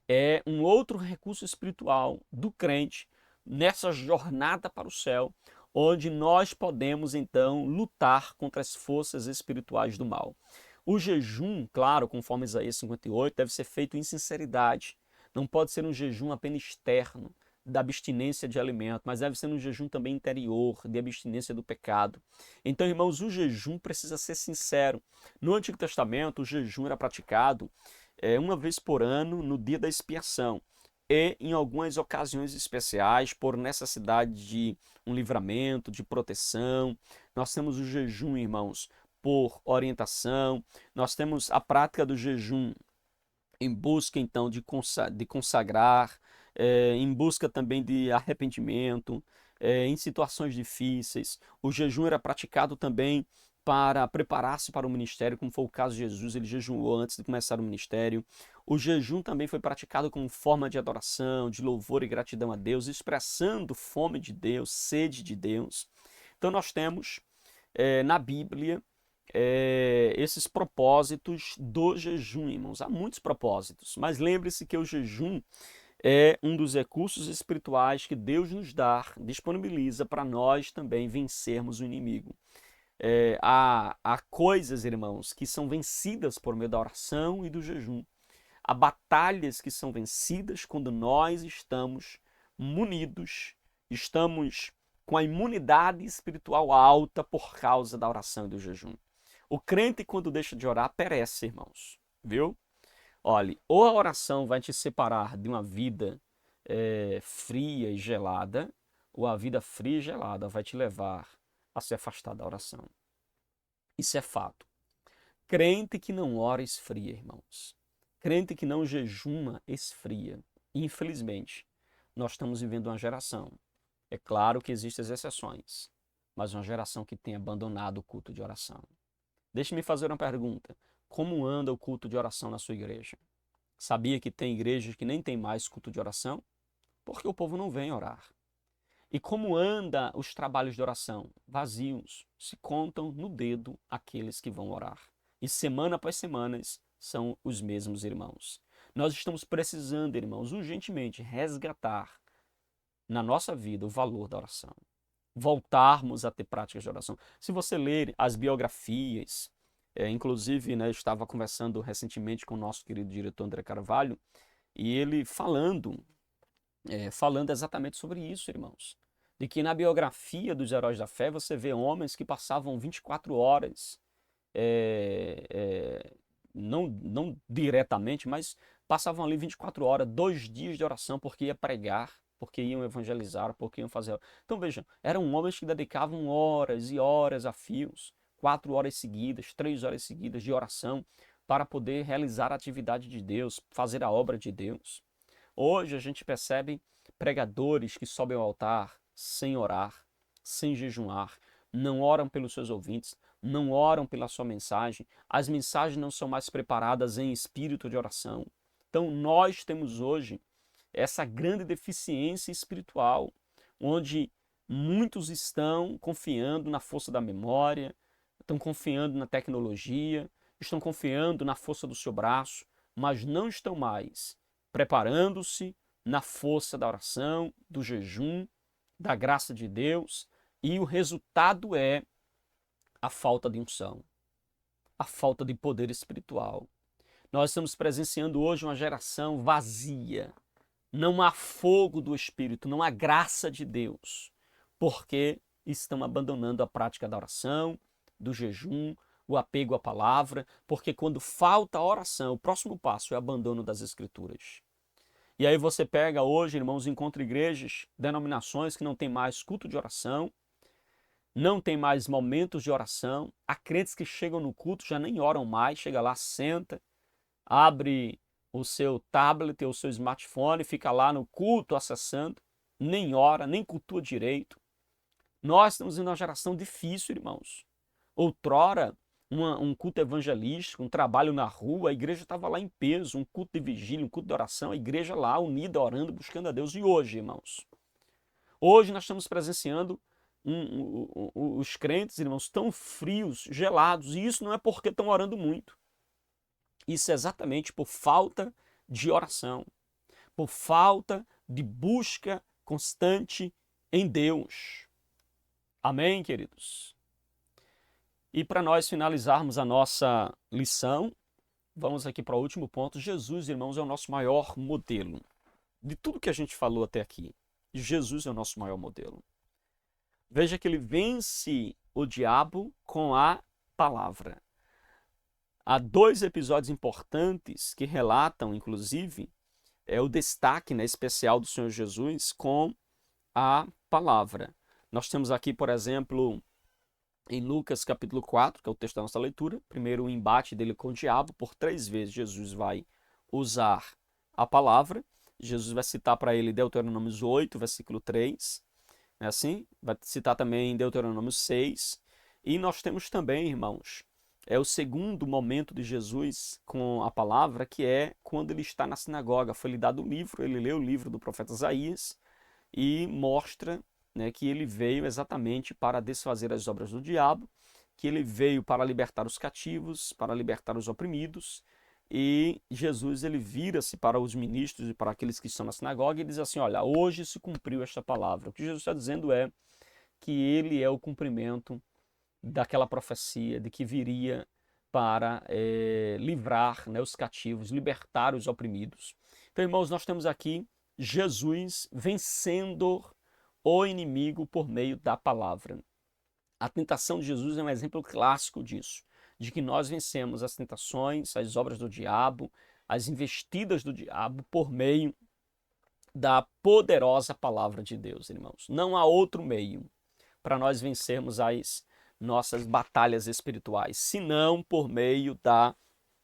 é um outro recurso espiritual do crente nessa jornada para o céu, onde nós podemos então lutar contra as forças espirituais do mal. O jejum, claro, conforme Isaías 58, deve ser feito em sinceridade. Não pode ser um jejum apenas externo, da abstinência de alimento, mas deve ser um jejum também interior, de abstinência do pecado. Então, irmãos, o jejum precisa ser sincero. No Antigo Testamento, o jejum era praticado uma vez por ano, no dia da expiação, e em algumas ocasiões especiais, por necessidade de um livramento, de proteção. Nós temos o jejum, irmãos, por orientação. Nós temos a prática do jejum em busca, então, de consagrar, em busca também de arrependimento, em situações difíceis. O jejum era praticado também para preparar-se para o ministério, como foi o caso de Jesus, ele jejuou antes de começar o ministério. O jejum também foi praticado como forma de adoração, de louvor e gratidão a Deus, expressando fome de Deus, sede de Deus. Então nós temos na Bíblia esses propósitos do jejum, irmãos. Há muitos propósitos, mas lembre-se que o jejum é um dos recursos espirituais que Deus nos dá, disponibiliza para nós também vencermos o inimigo. Há coisas, irmãos, que são vencidas por meio da oração e do jejum. Há batalhas que são vencidas quando nós estamos munidos, estamos com a imunidade espiritual alta por causa da oração e do jejum. O crente, quando deixa de orar, perece, irmãos. Viu? Olhe, ou a oração vai te separar de uma vida fria e gelada, ou a vida fria e gelada vai te levar a se afastar da oração. Isso é fato. Crente que não ora esfria, irmãos. Crente que não jejuma esfria. Infelizmente, nós estamos vivendo uma geração. É claro que existem as exceções, mas uma geração que tem abandonado o culto de oração. Deixe-me fazer uma pergunta. Como anda o culto de oração na sua igreja? Sabia que tem igrejas que nem tem mais culto de oração? Porque o povo não vem orar. E como anda os trabalhos de oração? Vazios. Se contam no dedo aqueles que vão orar. E semana após semana são os mesmos irmãos. Nós estamos precisando, irmãos, urgentemente resgatar na nossa vida o valor da oração. Voltarmos a ter práticas de oração. Se você ler as biografias, inclusive, né, eu estava conversando recentemente com o nosso querido diretor André Carvalho, e ele falando exatamente sobre isso, irmãos. De que na biografia dos heróis da fé você vê homens que passavam 24 horas, não diretamente, mas passavam ali 24 horas, 2 dias de oração, porque ia pregar, porque iam evangelizar, porque iam fazer. Então vejam, eram homens que dedicavam horas e horas a fios, 4 horas seguidas, 3 horas seguidas de oração, para poder realizar a atividade de Deus, fazer a obra de Deus. Hoje a gente percebe pregadores que sobem ao altar sem orar, sem jejuar, não oram pelos seus ouvintes, não oram pela sua mensagem, as mensagens não são mais preparadas em espírito de oração. Então nós temos hoje essa grande deficiência espiritual, onde muitos estão confiando na força da memória, estão confiando na tecnologia, estão confiando na força do seu braço, mas não estão mais preparando-se na força da oração, do jejum, da graça de Deus, e o resultado é a falta de unção, a falta de poder espiritual. Nós estamos presenciando hoje uma geração vazia. Não há fogo do Espírito, não há graça de Deus, porque estão abandonando a prática da oração, do jejum, o apego à palavra, porque quando falta a oração, o próximo passo é o abandono das Escrituras. E aí você pega hoje, irmãos, encontra igrejas, denominações que não tem mais culto de oração, não tem mais momentos de oração, há crentes que chegam no culto, já nem oram mais, chega lá, senta, abre o seu tablet ou o seu smartphone, fica lá no culto acessando, nem ora, nem cultua direito. Nós estamos em uma geração difícil, irmãos. Outrora, um culto evangelístico, um trabalho na rua, a igreja estava lá em peso, um culto de vigília, um culto de oração, a igreja lá unida, orando, buscando a Deus. E hoje, irmãos? Hoje nós estamos presenciando os crentes, irmãos, tão frios, gelados, e isso não é porque estão orando muito. Isso é exatamente por falta de oração, por falta de busca constante em Deus. Amém, queridos? E para nós finalizarmos a nossa lição, vamos aqui para o último ponto. Jesus, irmãos, é o nosso maior modelo. De tudo que a gente falou até aqui, Jesus é o nosso maior modelo. Veja que ele vence o diabo com a palavra. Há dois episódios importantes que relatam, inclusive, o destaque, né, especial do Senhor Jesus com a palavra. Nós temos aqui, por exemplo, em Lucas capítulo 4, que é o texto da nossa leitura, primeiro o embate dele com o diabo. Por 3 vezes Jesus vai usar a palavra. Jesus vai citar para ele Deuteronômio 8, versículo 3. É assim? Vai citar também Deuteronômio 6. E nós temos também, irmãos, o segundo momento de Jesus com a palavra, que é quando ele está na sinagoga. Foi-lhe dado o livro, ele leu o livro do profeta Isaías e mostra, né, que ele veio exatamente para desfazer as obras do diabo, que ele veio para libertar os cativos, para libertar os oprimidos. E Jesus, ele vira-se para os ministros e para aqueles que estão na sinagoga e diz assim: olha, hoje se cumpriu esta palavra. O que Jesus está dizendo é que ele é o cumprimento daquela profecia de que viria para livrar, né, os cativos, libertar os oprimidos. Então, irmãos, nós temos aqui Jesus vencendo o inimigo por meio da palavra. A tentação de Jesus é um exemplo clássico disso, de que nós vencemos as tentações, as obras do diabo, as investidas do diabo por meio da poderosa palavra de Deus, irmãos. Não há outro meio para nós vencermos as nossas batalhas espirituais, senão por meio da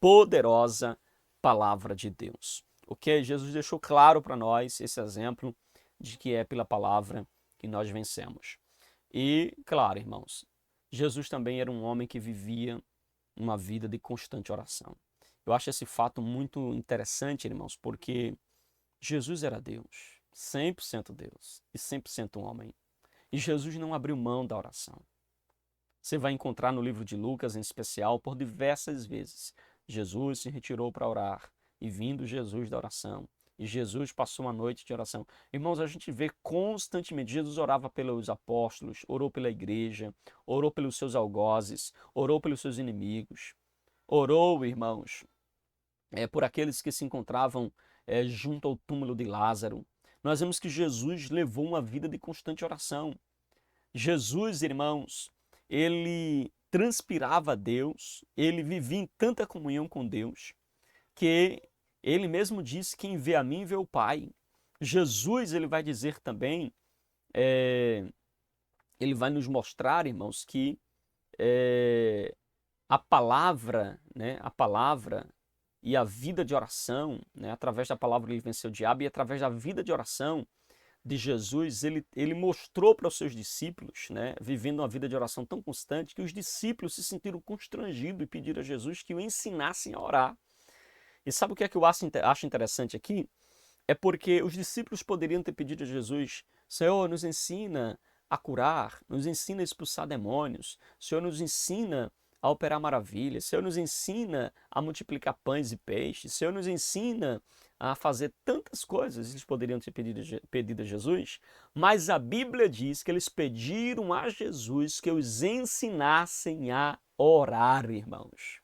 poderosa palavra de Deus. Ok? Jesus deixou claro para nós esse exemplo de que é pela palavra que nós vencemos. E, claro, irmãos, Jesus também era um homem que vivia uma vida de constante oração. Eu acho esse fato muito interessante, irmãos, porque Jesus era Deus, 100% Deus e 100% homem. E Jesus não abriu mão da oração. Você vai encontrar no livro de Lucas, em especial, por diversas vezes. Jesus se retirou para orar, e vindo Jesus da oração, e Jesus passou uma noite de oração. Irmãos, a gente vê constantemente, Jesus orava pelos apóstolos, orou pela igreja, orou pelos seus algozes, orou pelos seus inimigos, orou, irmãos, por aqueles que se encontravam junto ao túmulo de Lázaro. Nós vemos que Jesus levou uma vida de constante oração. Jesus, irmãos, ele transpirava a Deus, ele vivia em tanta comunhão com Deus, que ele mesmo disse: quem vê a mim vê o Pai. Jesus, ele vai dizer também, ele vai nos mostrar, irmãos, que a palavra, né, a palavra e a vida de oração, né, através da palavra ele venceu o diabo, e através da vida de oração de Jesus, ele mostrou para os seus discípulos, né, vivendo uma vida de oração tão constante, que os discípulos se sentiram constrangidos e pediram a Jesus que o ensinassem a orar. E sabe o que é que eu acho interessante aqui? É porque os discípulos poderiam ter pedido a Jesus: Senhor, nos ensina a curar, nos ensina a expulsar demônios, Senhor, nos ensina a operar maravilhas, Senhor, nos ensina a multiplicar pães e peixes, Senhor, nos ensina a fazer tantas coisas. Eles poderiam ter pedido a Jesus, mas a Bíblia diz que eles pediram a Jesus que os ensinassem a orar, irmãos.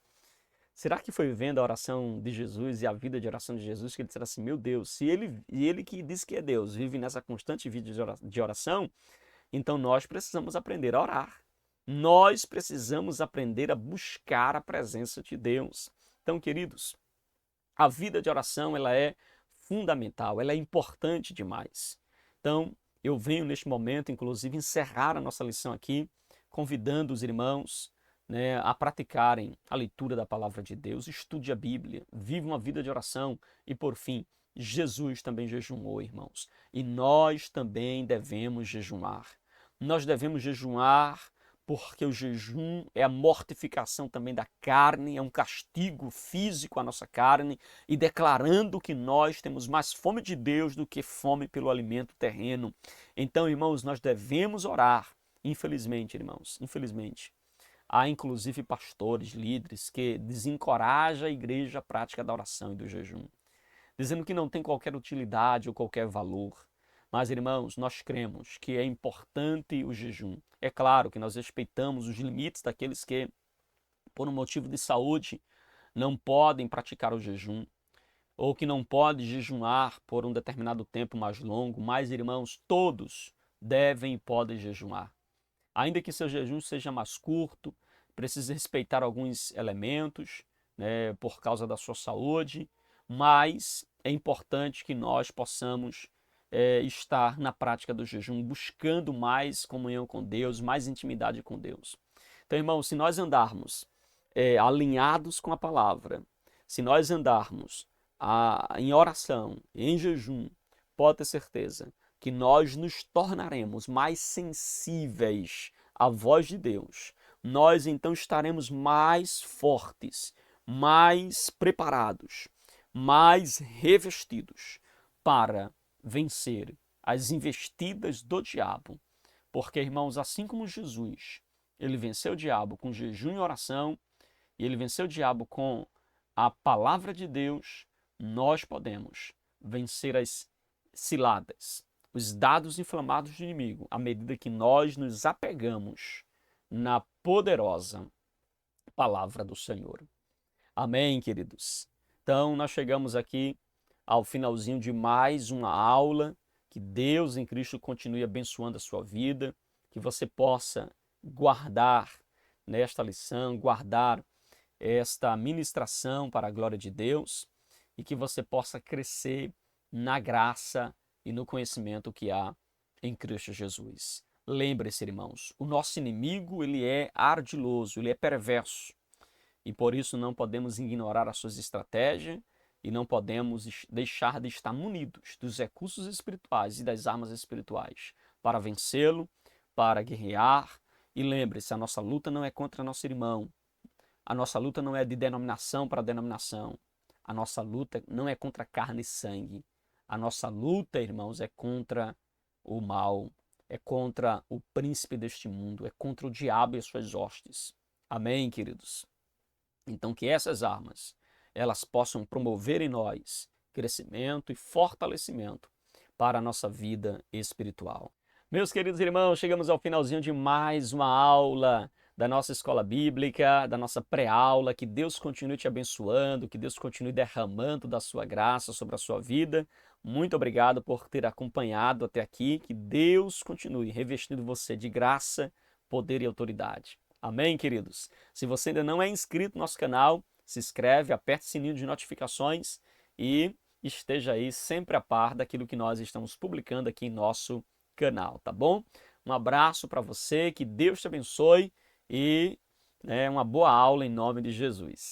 Será que foi vendo a oração de Jesus e a vida de oração de Jesus que ele disseram assim: meu Deus, se ele que diz que é Deus vive nessa constante vida de oração, então nós precisamos aprender a orar. Nós precisamos aprender a buscar a presença de Deus. Então, queridos, a vida de oração ela é fundamental, ela é importante demais. Então, eu venho neste momento, inclusive, encerrar a nossa lição aqui, convidando os irmãos, né, a praticarem a leitura da palavra de Deus, estude a Bíblia, viva uma vida de oração e, por fim, Jesus também jejuou, irmãos. E nós também devemos jejuar. Nós devemos jejuar porque o jejum é a mortificação também da carne, é um castigo físico à nossa carne, e declarando que nós temos mais fome de Deus do que fome pelo alimento terreno. Então, irmãos, nós devemos orar. Infelizmente, irmãos, infelizmente, há inclusive pastores, líderes que desencorajam a igreja à prática da oração e do jejum, dizendo que não tem qualquer utilidade ou qualquer valor. Mas, irmãos, nós cremos que é importante o jejum. É claro que nós respeitamos os limites daqueles que, por um motivo de saúde, não podem praticar o jejum, ou que não podem jejuar por um determinado tempo mais longo. Mas, irmãos, todos devem e podem jejuar. Ainda que seu jejum seja mais curto, precise respeitar alguns elementos, né, por causa da sua saúde, mas é importante que nós possamos estar na prática do jejum, buscando mais comunhão com Deus, mais intimidade com Deus. Então, irmãos, se nós andarmos alinhados com a palavra, se nós andarmos em oração, em jejum, pode ter certeza que nós nos tornaremos mais sensíveis à voz de Deus. Nós então estaremos mais fortes, mais preparados, mais revestidos para vencer as investidas do diabo. Porque, irmãos, assim como Jesus, ele venceu o diabo com jejum e oração, e ele venceu o diabo com a palavra de Deus, nós podemos vencer as ciladas, os dados inflamados do inimigo, à medida que nós nos apegamos na poderosa palavra do Senhor. Amém, queridos? Então, nós chegamos aqui ao finalzinho de mais uma aula. Que Deus em Cristo continue abençoando a sua vida, que você possa guardar nesta lição, guardar esta ministração para a glória de Deus, e que você possa crescer na graça e no conhecimento que há em Cristo Jesus. Lembre-se, irmãos, o nosso inimigo ele é ardiloso, ele é perverso, e por isso não podemos ignorar as suas estratégias e não podemos deixar de estar munidos dos recursos espirituais e das armas espirituais para vencê-lo, para guerrear. E lembre-se, a nossa luta não é contra nosso irmão, a nossa luta não é de denominação para denominação, a nossa luta não é contra carne e sangue, a nossa luta, irmãos, é contra o mal, é contra o príncipe deste mundo, é contra o diabo e as suas hostes. Amém, queridos? Então, que essas armas, elas possam promover em nós crescimento e fortalecimento para a nossa vida espiritual. Meus queridos irmãos, chegamos ao finalzinho de mais uma aula da nossa escola bíblica, da nossa pré-aula. Que Deus continue te abençoando, que Deus continue derramando da sua graça sobre a sua vida. Muito obrigado por ter acompanhado até aqui. Que Deus continue revestindo você de graça, poder e autoridade. Amém, queridos? Se você ainda não é inscrito no nosso canal, se inscreve, aperte o sininho de notificações e esteja aí sempre a par daquilo que nós estamos publicando aqui em nosso canal, tá bom? Um abraço para você, que Deus te abençoe e Uma boa aula em nome de Jesus.